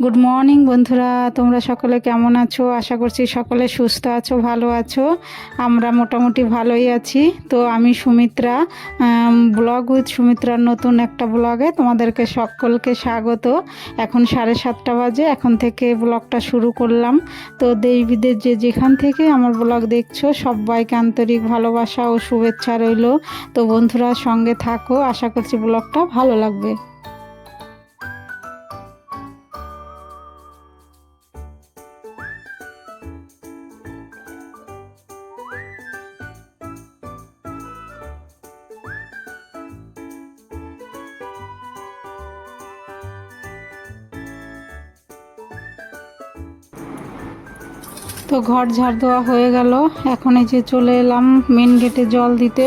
Good morning বন্ধুরা, তোমরা সকলে কেমন আছো? আশা করছি সকলে সুস্থ আছো, ভালো আছো। আমরা মোটামুটি ভালোই আছি। তো আমি সুমিত্রা, ব্লগ উইথ সুমিত্রার নতুন একটা ব্লগে তোমাদেরকে সকলকে স্বাগত। এখন 7:30 বাজে, এখন থেকে ব্লগটা শুরু করলাম। তো দেশ বিদেশ যে যেখান থেকে আমার ব্লগ দেখছো সবাইকে আন্তরিক ভালোবাসা ও শুভেচ্ছা রইল। তো বন্ধুরা সঙ্গে থাকো, আশা করছি ব্লগটা ভালো লাগবে। তো ঘর ঝাড় দেওয়া হয়ে গেল, এখন এই যে চলে এলাম মেন গেটে জল দিতে।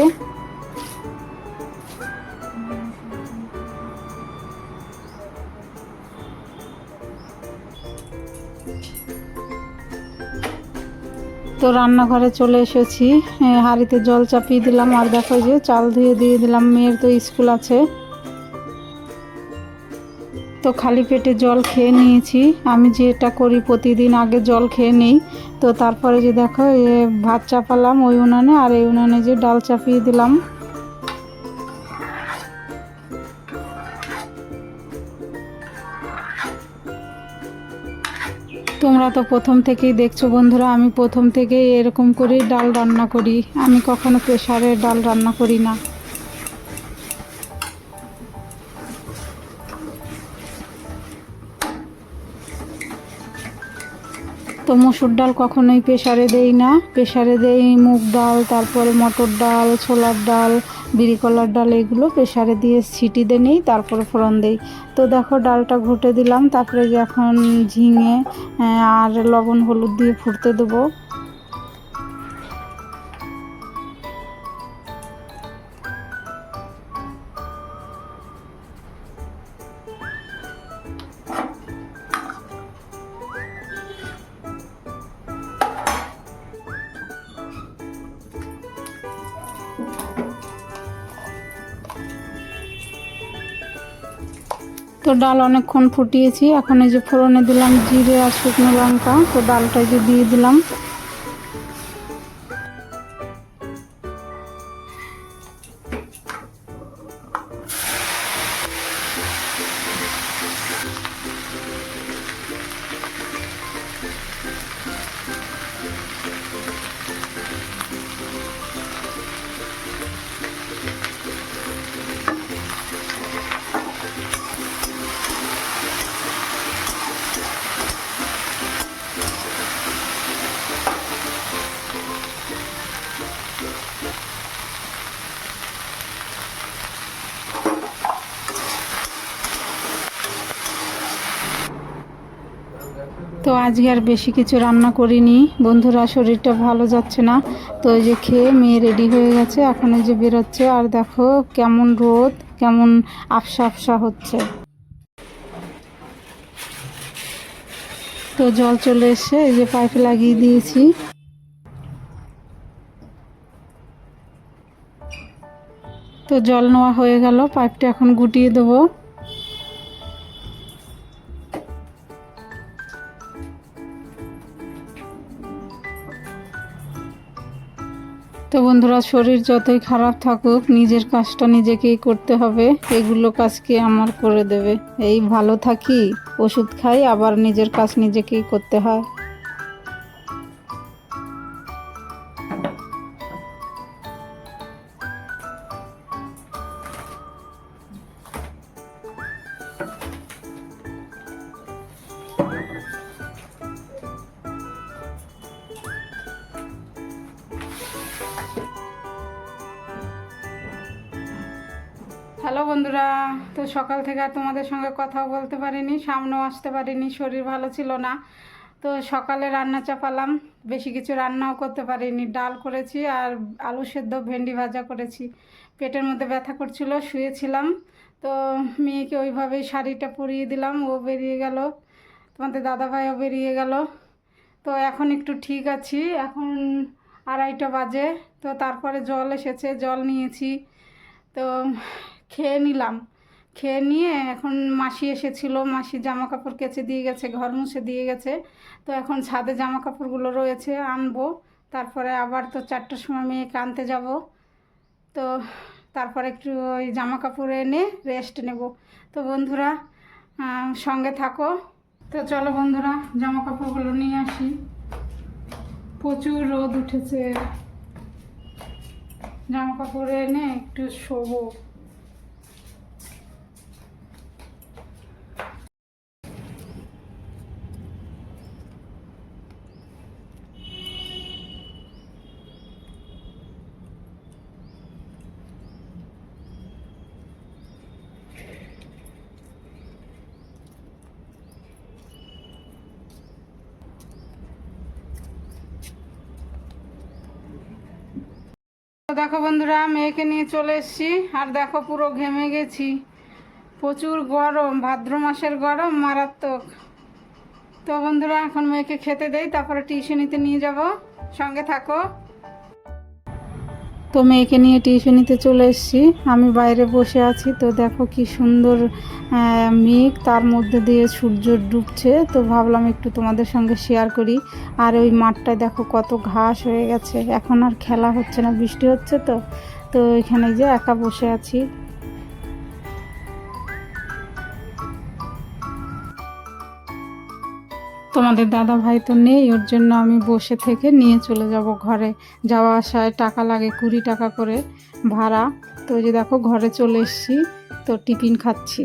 তো রান্নাঘরে চলে এসেছি, হাঁড়িতে জল চাপিয়ে দিলাম, আর দেখো যে চাল ধুয়ে দিয়ে দিলাম, মেয়ের তো স্কুল আছে। তো খালি পেটে জল খেয়ে নিয়েছি, আমি যেটা করি প্রতিদিন আগে জল খেয়ে নিই। তো তারপরে যে দেখো ভাত চাপালাম ওই উনানে, আর এই উনানে যে ডাল চাপিয়ে দিলাম। তোমরা তো প্রথম থেকেই দেখছো বন্ধুরা, আমি প্রথম থেকেই এরকম করেই ডাল রান্না করি, আমি কখনো প্রেসারে ডাল রান্না করি না। তো মসুর ডাল কখনোই প্রেসারে দেই না, প্রেসারে দেই মুগ ডাল, তারপরে মটর ডাল, ছোলার ডাল, বিরিকলার ডাল, এগুলো প্রেসারে দিয়ে সিটি দিয়ে নিই, তারপরে ফোড়ন দিই। তো দেখো ডালটা ঘুটে দিলাম, তারপরে যে এখন ঝিঙে আর লবণ হলুদ দিয়ে ফুটতে দেবো। তো ডাল অনেকক্ষণ ফুটিয়েছি, এখন এই যে ফোড়নে দিলাম জিরে আর শুকনো লঙ্কা, তো ডালটা যে দিয়ে দিলাম। তো আজকে আর বেশি কিছু রান্না করিনি বন্ধুরা, শরীরটা ভালো যাচ্ছে না। তো এই যে খেয়ে মেয়ে রেডি হয়ে গেছে, এখন এই যে বেরোচ্ছে, আর দেখো কেমন রোদ, কেমন আফসা আফসা হচ্ছে। তো জল চলে এসে এই যে পাইপে লাগিয়ে দিয়েছি। তো জল নেওয়া হয়ে গেল, পাইপটা এখন গুটিয়ে দেবো। তো বন্ধুরা শরীর যতই খারাপ থাকুক নিজের কাজটা নিজেকেই করতে হবে, এগুলো কাজ কে আমার করে দেবে? এই ভালো থাকি, ওষুধ খাই, আবার নিজের কাজ নিজেকেই করতে হয়। হ্যালো বন্ধুরা, তো সকাল থেকে আর তোমাদের সঙ্গে কথাও বলতে পারিনি, সামনেও আসতে পারিনি, শরীর ভালো ছিল না। তো সকালে রান্না চাপালাম, বেশি কিছু রান্নাও করতে পারিনি, ডাল করেছি আর আলু সেদ্ধ ভেন্ডি ভাজা করেছি। পেটের মধ্যে ব্যথা করছিল, শুয়েছিলাম। তো মেয়েকে ওইভাবেই শাড়িটা পরিয়ে দিলাম, ও বেরিয়ে গেল, তোমাদের দাদাভাইও বেরিয়ে গেল। তো এখন একটু ঠিক আছি, এখন 2:30 বাজে। তো তারপরে জল এসেছে, জল নিয়েছি। তো খেয়ে নিলাম, খেয়ে নিয়ে এখন মাসি এসেছিল, মাসি জামা কাপড় কেচে দিয়ে গেছে, ঘর মুছে দিয়ে গেছে। তো এখন ছাদে জামা কাপড়গুলো রয়েছে, আনবো। তারপরে আবার তো 4টার সময় মেয়েকে আনতে যাব। তো তারপরে একটু ওই জামা কাপড় এনে রেস্ট নেব। তো বন্ধুরা সঙ্গে থাকো। তো চলো বন্ধুরা জামা কাপড়গুলো নিয়ে আসি। প্রচুর রোদ উঠেছে, জামা কাপড় এনে একটু শোবো। দেখো বন্ধুরা মেয়েকে নিয়ে চলে এসেছি, আর দেখো পুরো ঘেমে গেছি। প্রচুর গরম, ভাদ্র মাসের গরম মারাত্মক। তো বন্ধুরা এখন মেয়েকে খেতে দেই, তারপরে টিউশনিতে নিয়ে যাব। সঙ্গে থাকো। তো মেয়েকে নিয়ে টিউশনিতে চলে এসেছি, আমি বাইরে বসে আছি। তো দেখো কি সুন্দর মেঘ, তার মধ্যে দিয়ে সূর্য ডুবছে। তো ভাবলাম একটু তোমাদের সঙ্গে শেয়ার করি। আর ওই মাঠটায় দেখো কত ঘাস হয়ে গেছে, এখন আর খেলা হচ্ছে না, বৃষ্টি হচ্ছে। তো তো এখানে যে একা বসে আছি। তোমাদের দাদা ভাই তো নেই, ওর জন্য আমি বসে থেকে নিয়ে চলে যাব ঘরে। যাওয়া আসায় টাকা লাগে 20 টাকা করে ভাড়া। তো ওই যে দেখো ঘরে চলে এসেছি, তো টিফিন খাচ্ছি।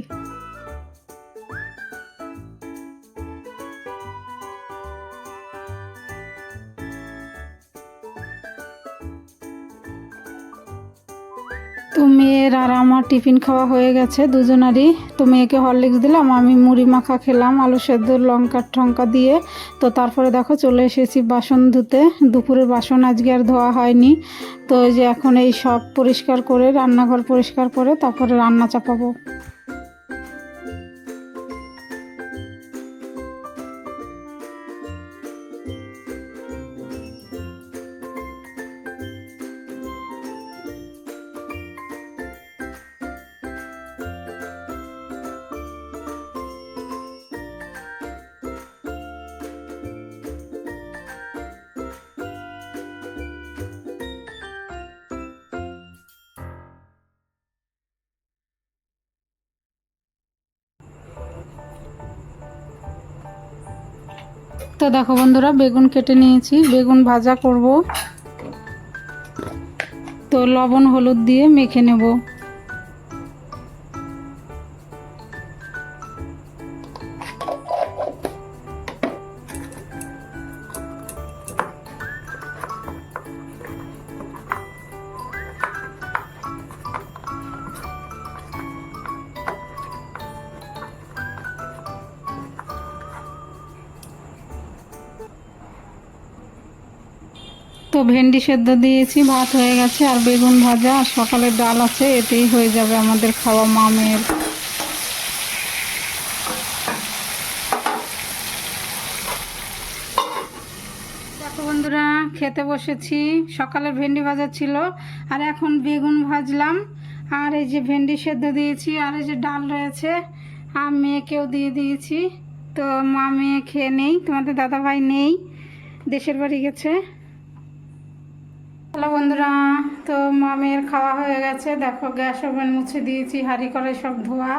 তো মেয়ের আর আমার টিফিন খাওয়া হয়ে গেছে দুজনারই। তো মেয়েকে হরলিক্স দিলাম, আমি মুড়ি মাখা খেলাম আলু সেদ্ধ লঙ্কা টঙ্কা দিয়ে। তো তারপরে দেখো চলে এসেছি বাসন ধুতে। দুপুরের বাসন আজকে আর ধোয়া হয়নি। তো এই যে এখন এই সব পরিষ্কার করে রান্নাঘর পরিষ্কার করে তারপরে রান্না চাপাবো। তো দেখো বন্ধুরা বেগুন কেটে নিয়েছি, বেগুন ভাজা করব। তো লবণ হলুদ দিয়ে মেখে নেব। তো ভেন্ডি সেদ্ধ দিয়েছি, ভাত হয়ে গেছে, আর বেগুন ভাজা আর সকালের ডাল আছে, এতেই হয়ে যাবে আমাদের খাওয়া মামের। দেখো বন্ধুরা খেতে বসেছি। সকালের ভেন্ডি ভাজা ছিল, আর এখন বেগুন ভাজলাম, আর এই যে ভেন্ডি সেদ্ধ দিয়েছি, আর এই যে ডাল রয়েছে, আর মেয়েকেও দিয়ে দিয়েছি। তো মা মেয়ে খেয়ে নেই, তোমাদের দাদা ভাই নেই, দেশের বাড়ি গেছে। হ্যালো বন্ধুরা, তো মামের খাওয়া হয়ে গেছে। দেখো গ্যাস ওভেন মুছে দিয়েছি, হাঁড়ি কড়াই সব ধোয়া।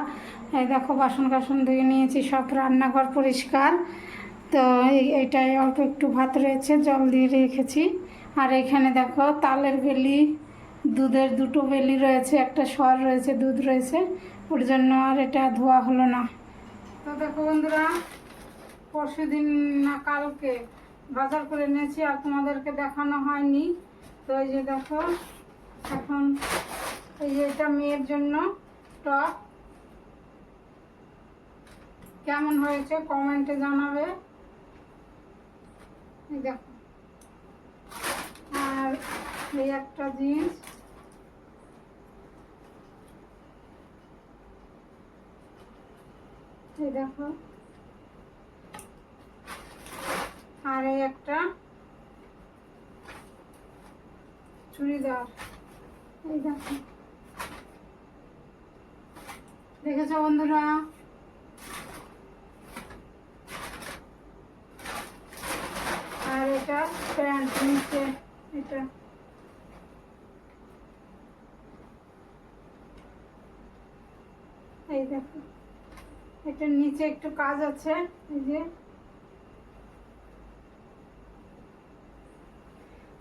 এই দেখো বাসন কাসন ধুয়ে নিয়েছি, সব রান্নাঘর পরিষ্কার। তো এইটাই অল্প একটু ভাত রয়েছে, জল দিয়ে রেখেছি। আর এখানে দেখো তালের বেলি, দুধের 2টো বেলি রয়েছে, একটা সর রয়েছে, দুধ রয়েছে, ওর জন্য আর এটা ধোয়া হলো না। তো দেখো বন্ধুরা পরশুদিন না কালকে বাজার করে নিয়েছি, আর তোমাদেরকে দেখানো হয়নি। তো এই যে দেখো এখন এই যে এটা মেয়ের জন্য টপ, কেমন হয়েছে কমেন্টে জানাবে। এই দেখো, আর এই একটা জিন্স, এই দেখো, আর এই একটা চুড়িদার, এই দেখো দেখেছো বন্ধুরা, আর এটা প্যান্ট নিচে, এটা এই দেখো, এটার নিচে একটু কাজ আছে, এই যে।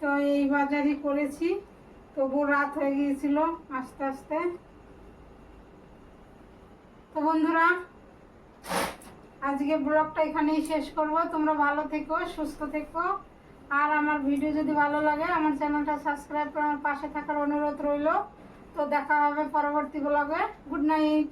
তো এই বাজারই করেছি, তবু রাত হয়ে গিয়েছিল আস্তে আস্তে। তো বন্ধুরা, আজকে ব্লগটা এখানেই শেষ করব। তোমরা ভালো থেকো, সুস্থ থেকো, আর আমার ভিডিও যদি ভালো লাগে আমার চ্যানেলটা সাবস্ক্রাইব করে আমার পাশে থাকার অনুরোধ রইল। তো দেখা হবে পরবর্তী ব্লগে। Good night.